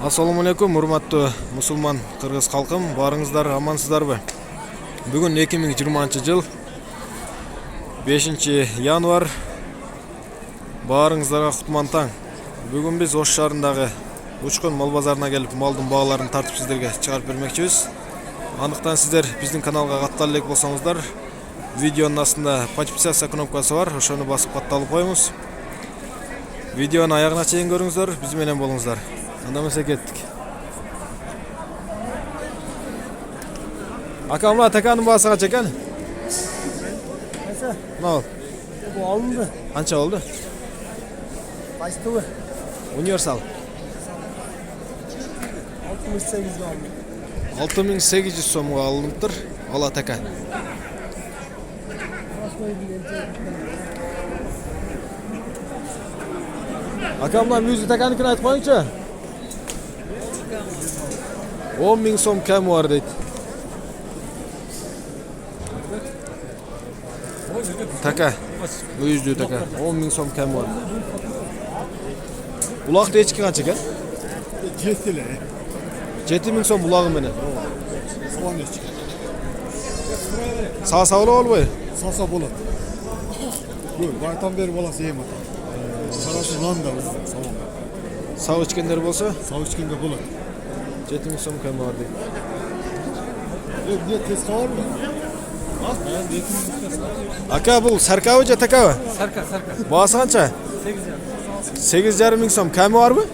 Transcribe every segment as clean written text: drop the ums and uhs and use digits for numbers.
Assalamu alaikum, урматтуу мусулман кыргыз калкым, барыңыздар амансыздарбы? Бүгүн 2020 жыл 5 январь. Барыңыздарга кутман таң. Бүгүн биз Ош шаарындагы Учкун мал базарына келип, малдын бааларын тартып сиздерге чыгарып бермекчибиз. Андыктан сиздер биздин каналга каттала элек болсоңуздар, видеонун астында подписаться кнопкасы бар, ошону басып катталып коюңуз. Видеону аягына чейин көрүңүздөр, биз менен болуңуздар. Анда эмесе кеттик. Ака, мына таканын баасы канча экен? Мына Bu alındı. канча болду? Kaçtı bu? Универсал 68'de alındı. 6800 сомго алыныптыр. Ала така. Ака, мына мүйүзү таканыкын айтып коюңчу. 10 000 сом кем бар дейт. Така. Мүйүздүү така. 10 000 сом кем бар. Улакты эчки канча экен? 7 000 сом улагы менен. Саса болбойбу? Sasa bulat. Buyur, baytan beri balası yiyeyim ata. Sarası lan da savun. Сау ичкендер болсо Sav içkinde bulat. 7 000 сом кем бар дейт. Niye test var mı? Ака, бул саркабы же такабы? Sarka. Баасы канча? 8,5 000 сом. Кеми барбы?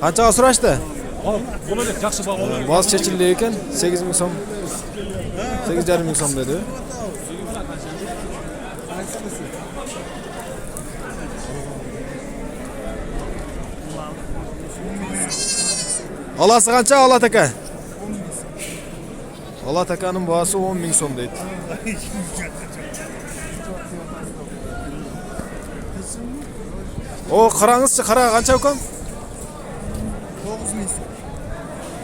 Канчага сурашты? Bolacak, жақсы bağ olur. Баасы чечилди экен, 8 000 сом. 8,5 000 сом деди. Аласы канча, ала така? Ала таканын баасы 10 000 сом дейт. О, караңызчы, кара канча экен? 9.000.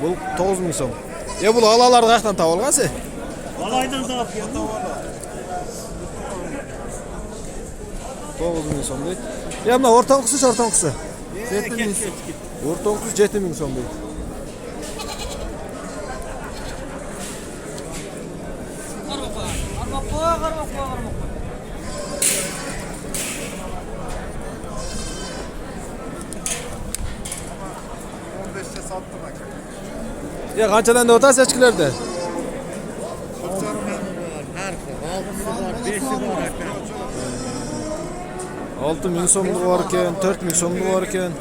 Бул 9 000 сом. Бул алаларды каяктан таап алгансыз? Alaydan da yapıyor. 9 000 сом дейт. Мына ортоңкусу, ортоңкусу. 7 000 сом. Ортоңкусу 7 000 сом дейт. Канчадан деп атасыз эчкилерди? 6 000 сомдугу бар экен, 4 000 сомдугу бар экен.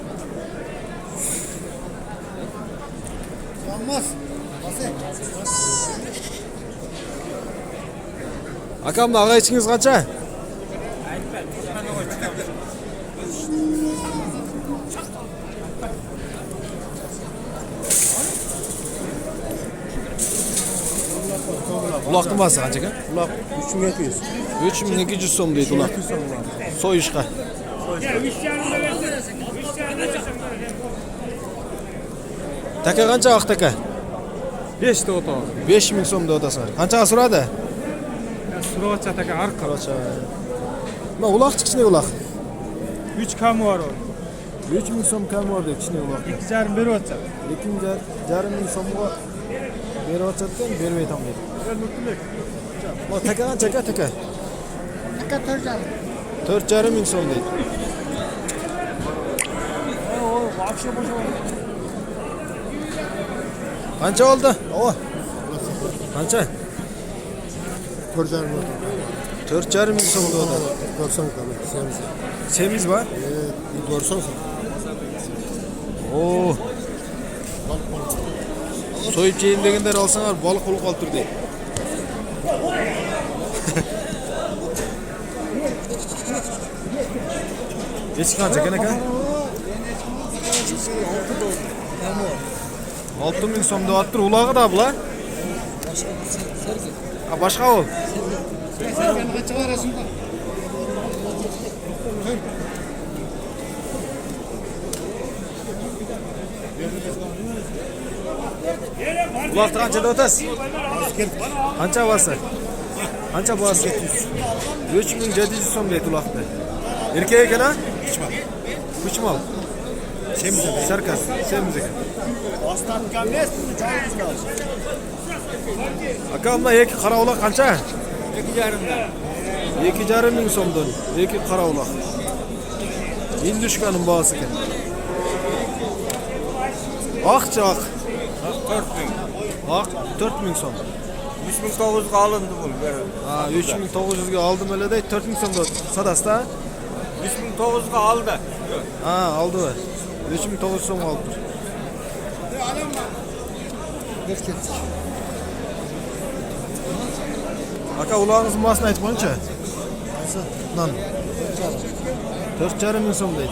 Olmaz. Ака, мына ага ичиңиз канча? Улактын баасы канча экен? Ulak 3200. 3200 сом дейт улак. Союшка. Така канча ак така? 5 de oto. 5 000 сом деп атасыңар. Канчага сурады? Surovaça taka arka. Короче. Мына улак кичине улак. 3 kamı var o. 3 000 сом кем бар дейт кичине улак. 2,5 beri atacak. 2,5 000 сомго берип атат экен, бербей атам дейт. Мына така канча экен така? Taka 4,5 000 сом дейт. Вообще boşa var. Канча болду? Ооба. Канча? 4.5. 4,5 000 сом деп атат. Görsen tabii. Semiz. Semiz ба? Görsen О. Союп жейин дегендер алсаңар балык болуп калыптыр дейт. Эч канча экен экен? 6 000 сом деп аттыр. Улагы да була? А башка бол? Sen kaça arasında? Улакты канча деп атасыз? Канча баасы? Канча баасы? 3700 сом дейт улакты. Эркек экен, а? Күчмал. Семиз. Саркас, семиз экен. Ostatkan ne? Aka mına iki qara ulaq qancha? 2,5'dan. 2,5 ming so'mdan. İki qara ulaq. Indushkaning bahası ekan. Aqchi aq. 4,000. Aq 4 ming so'm. 3,900'ga alındı bu. Ha 3900 ga aldım öyle de 4 ming so'mda sadasi da. 3,900'ga aldı. Ha aldı va. 3900 so'm oldu. Aka ulağınızın bahasını aytib qancha? Nan. 4,5 ming so'm deydi.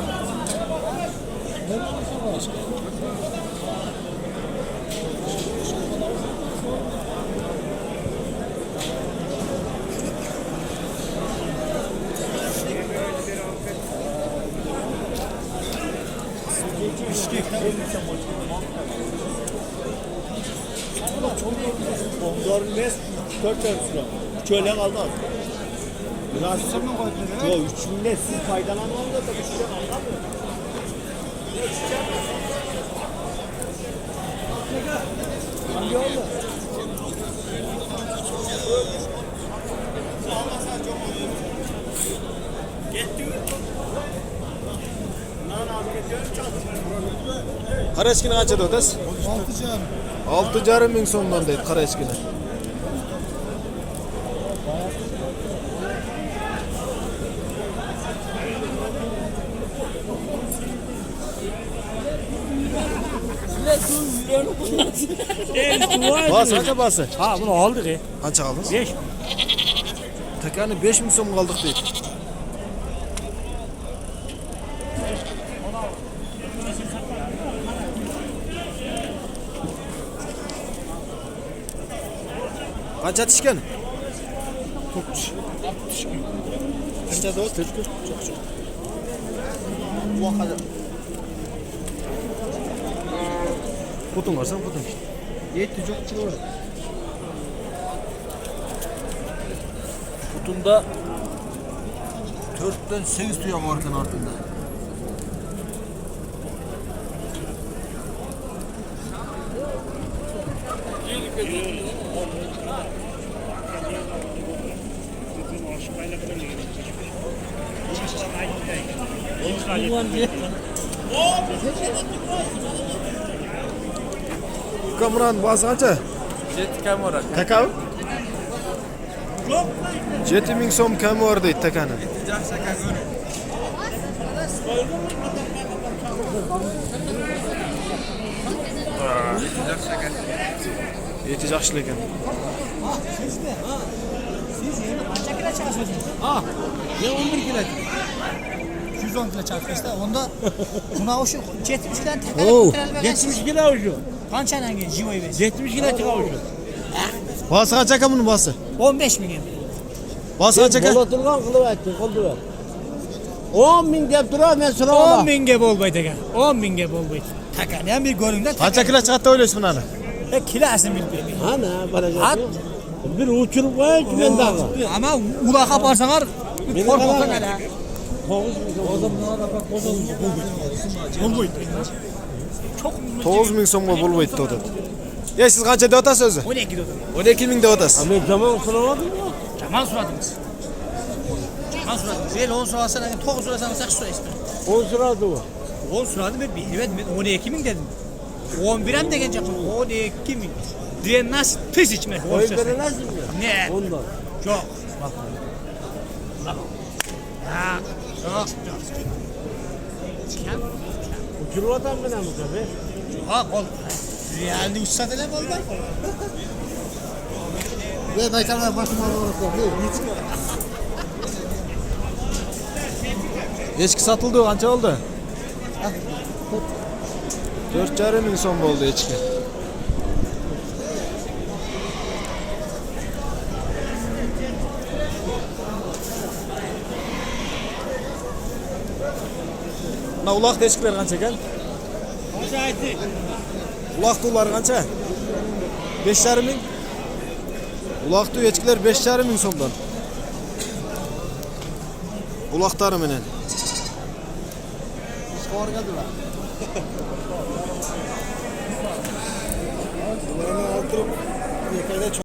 Omzor mes 4 lira. Şöyle kaldı az. Biraz Sonra koydular. yo 3 ne siz faydalanmanız da bir şey anlamıyor. Hangi oldu? Qara echkini qancha deyapsiz? 6,5 ming so'mdan deydi qara echkini. Bahası qancha bahası? Ha bunu aldık ya. Qancha qaldingiz? 5. Takani 5 ming so'm qoldiq deydi. Qancha tishgan? Qancha do'st? Bu kadar. Putun varsa putun. 7 çok kilo. Putunda 4'ten 8 tuya varken ardında. Kamran bahası qancha? 7 kam var. Takav? 7 ming so'm kami bor deydi takani. Eti yaxshi lekin. Ya 11 kilo. 110 kilo çarpmıştı. Onda buna o şu 70 kilo tekerlek 70 kilo şu. Kançayla gel jivoyu ver. 70 kilo çıkıyor şu. Bahası qancha aka bunun bahası? 15 milyon. Bahası qancha aka? Bola turgan kılıp ettin, kıldı ver. 10 bin deyip duruyor, ben sıra 10 ola. bin gebe olbaydı gel. 10 bin gebe olbaydı. Takan bir göründen Qancha kilo chiqadi o'ylaysiz bunani? Kilasını bilmiyorum. Ha ne, bana At. bir uçurup koyun ki ben daha. Ama ulağa barsalar korkutun hele. Çok 9 ming so'mga bo'lmaydi dedi. Ya siz qancha deyotasiz o'zi? 12 dolar. 12 ming deyotasiz. Ama zaman sıralamadın mı? Kemal suratımız. Kemal suratımız. Böyle 10 suratsan, 9 suratsan 8 surat istiyor. 10 sıraladı o. 10 suradı ben evet ben 12 bin dedim. 11 hem de gelecek. 12 bin. Diye nasıl pis içmek? Oy veremez mi? Ne? Ondan. Çok. Bak. Ha. Çok. Uçurup atan ben ama tabii. Ha kol. Realde uçsa da ne oldu? Ve baytarlar başıma olarak Echki satıldı qancha oldu? 4,5 ming so'm bo'ldi echki. Mana uloq echkilar qancha ekan? Uloq to'lari qancha? 5,5 ming. Uloq to'y echkilar 5,5 ming so'mdan. Uloqlari bilan. Yeker'de çok